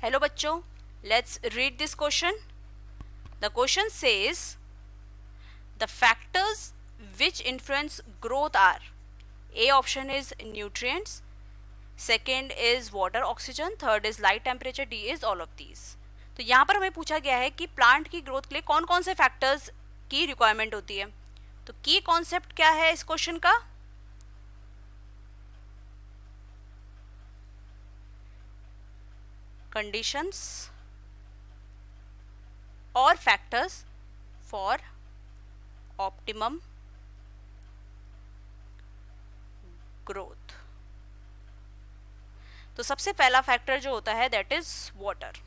Hello बच्चों, let's read this question. The question says the factors which influence growth are A option is nutrients, second is water oxygen, third is light temperature, D is all of these. तो यहाँ पर हमें पूछा गया है कि plant की growth के लिए कौन कौन से फैक्टर्स की रिक्वायरमेंट होती है. तो की कॉन्सेप्ट क्या है इस क्वेश्चन का? कंडीशंस और फैक्टर्स फॉर ऑप्टिमम ग्रोथ. तो सबसे पहला फैक्टर जो होता है दैट इज वाटर.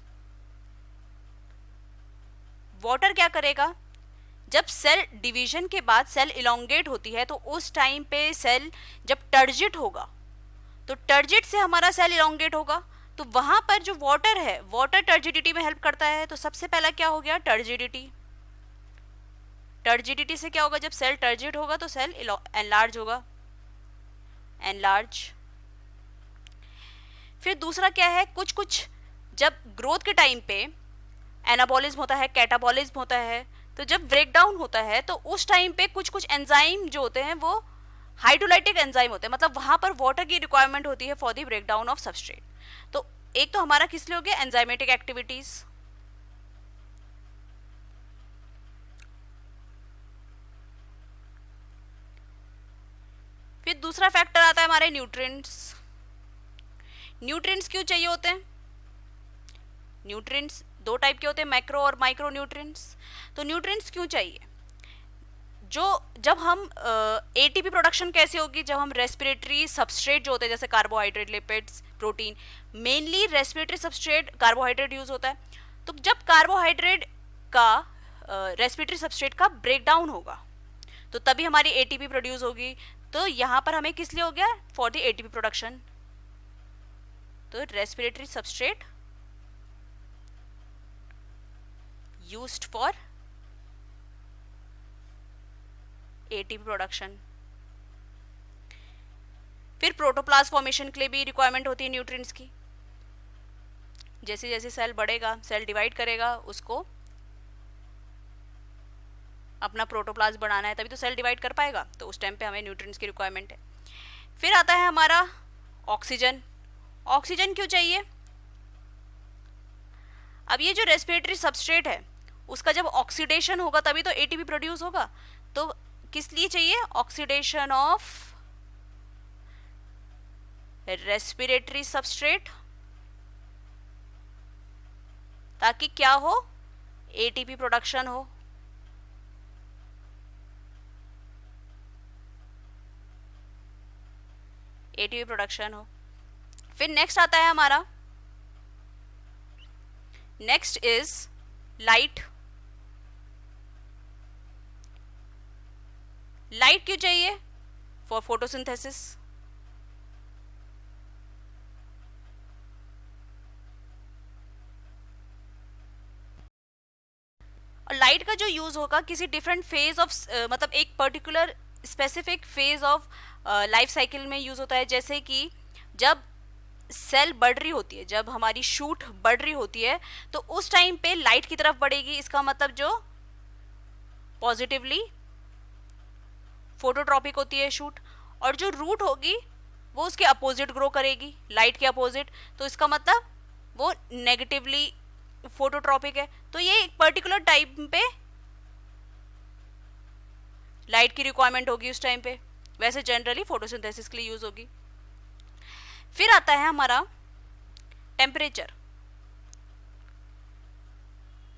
वाटर क्या करेगा? जब सेल डिवीजन के बाद सेल इलोंगेट होती है तो उस टाइम पे सेल जब टर्जिट होगा तो टर्जिट से हमारा सेल इलोंगेट होगा, तो वहां पर जो वाटर है वाटर टर्जिडिटी में हेल्प करता है. तो सबसे पहला क्या हो गया? टर्जिडिटी. टर्जिडिटी से क्या होगा? जब सेल टर्जिट होगा तो सेल एनलार्ज होगा. एनलार्ज. फिर दूसरा क्या है? कुछ कुछ जब ग्रोथ के टाइम पे एनाबॉलिज्म होता है, कैटाबॉलिज्म होता है, तो जब ब्रेक डाउन होता है तो उस टाइम पे कुछ कुछ एंजाइम जो होते हैं वो हाइड्रोलाइटिक एंजाइम होते हैं, मतलब वहां पर वाटर की रिक्वायरमेंट होती है for the break down of substrate. तो एक तो हमारा किस लिए हो गया? Enzymatic activities. फिर दूसरा फैक्टर आता है हमारे न्यूट्रिएंट्स. न्यूट्रिएंट्स क्यों चाहिए होते हैं? न्यूट्रिएंट्स दो टाइप के होते हैं, मैक्रो और माइक्रो न्यूट्रिएंट्स. तो न्यूट्रिएंट्स क्यों चाहिए? जो जब हम एटीपी प्रोडक्शन कैसे होगी? जब हम रेस्पिरेटरी सबस्ट्रेट जो होते हैं जैसे carbohydrate, lipids, protein, mainly respiratory substrate carbohydrate use होता है. तो जब कार्बोहाइड्रेट का रेस्पिरेटरी सबस्ट्रेट का ब्रेक डाउन होगा तो तभी हमारी एटीपी प्रोड्यूस होगी. तो यहाँ पर हमें किस लिए हो गया? For the ATP production. तो respiratory substrate used for ATP production. फिर प्रोटोप्लाज्म फॉर्मेशन के लिए भी रिक्वायरमेंट होती है न्यूट्रिएंट्स की. जैसे जैसे सेल बढ़ेगा, सेल डिवाइड करेगा, उसको अपना प्रोटोप्लाज्म बढ़ाना है, तभी तो सेल डिवाइड कर पाएगा. तो उस टाइम पे हमें न्यूट्रिएंट्स की रिक्वायरमेंट है. फिर आता है हमारा ऑक्सीजन. ऑक्सीजन क्यों चाहिए? अब ये जो रेस्पिरेटरी सबस्ट्रेट है उसका जब ऑक्सीडेशन होगा तभी तो एटीपी प्रोड्यूस होगा. तो किस लिए चाहिए? ऑक्सीडेशन ऑफ रेस्पिरेटरी सबस्ट्रेट, ताकि क्या हो? एटीपी प्रोडक्शन हो. एटीपी प्रोडक्शन हो. फिर नेक्स्ट आता है हमारा, नेक्स्ट इज लाइट. लाइट क्यों चाहिए? For photosynthesis. और लाइट का जो यूज होगा किसी डिफरेंट फेज ऑफ मतलब एक particular specific phase of life cycle में यूज होता है. जैसे कि जब सेल बढ़ रही होती है, जब हमारी शूट बढ़ रही होती है तो उस टाइम पे लाइट की तरफ बढ़ेगी. इसका मतलब जो पॉजिटिवली फोटोट्रॉपिक होती है शूट, और जो रूट होगी वो उसके अपोजिट ग्रो करेगी, लाइट के अपोजिट. तो इसका मतलब वो नेगेटिवली फोटोट्रॉपिक है. तो ये एक पर्टिकुलर टाइम पे लाइट की रिक्वायरमेंट होगी उस टाइम पे. वैसे जनरली फोटोसिंथेसिस के लिए यूज होगी. फिर आता है हमारा टेम्परेचर.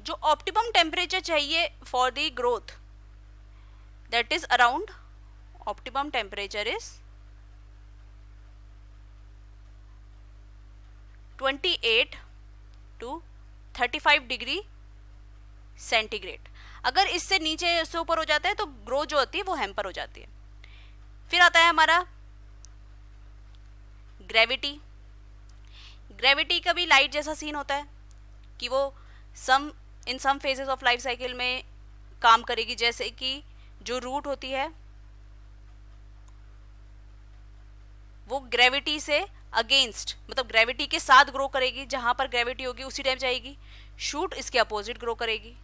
जो ऑप्टिमम टेम्परेचर चाहिए for the growth that is around, optimum temperature is 28 to 35 degree centigrade. अगर इससे नीचे इससे ऊपर हो जाता है तो ग्रोथ जो होती है वो हैम्पर हो जाती है. फिर आता है हमारा ग्रेविटी. ग्रेविटी का भी लाइट जैसा सीन होता है कि वो इन सम फेजेस ऑफ लाइफ साइकिल में काम करेगी. जैसे कि जो रूट होती है वो ग्रेविटी से अगेंस्ट मतलब ग्रेविटी के साथ ग्रो करेगी, जहां पर ग्रेविटी होगी उसी टाइम जाएगी। शूट इसके अपोजिट ग्रो करेगी।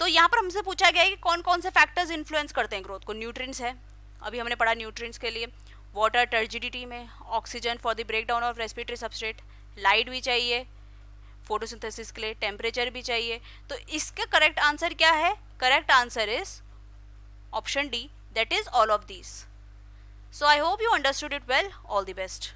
तो यहाँ पर हमसे पूछा गया है कि कौन कौन से फैक्टर्स इन्फ्लुएंस करते हैं ग्रोथ को। न्यूट्रिएंट्स है, अभी हमने पढ़ा न्यूट्रिएंट्स के लिए, वाटर टर्जिडिटी में, oxygen for the break down of respiratory substrate, light भी चाहिए फोटोसिंथेसिस के लिए, टेम्परेचर भी चाहिए। तो इसका करेक्ट आंसर क्या है? Correct answer is option D, that is all of these. So I hope you understood it well. All the best.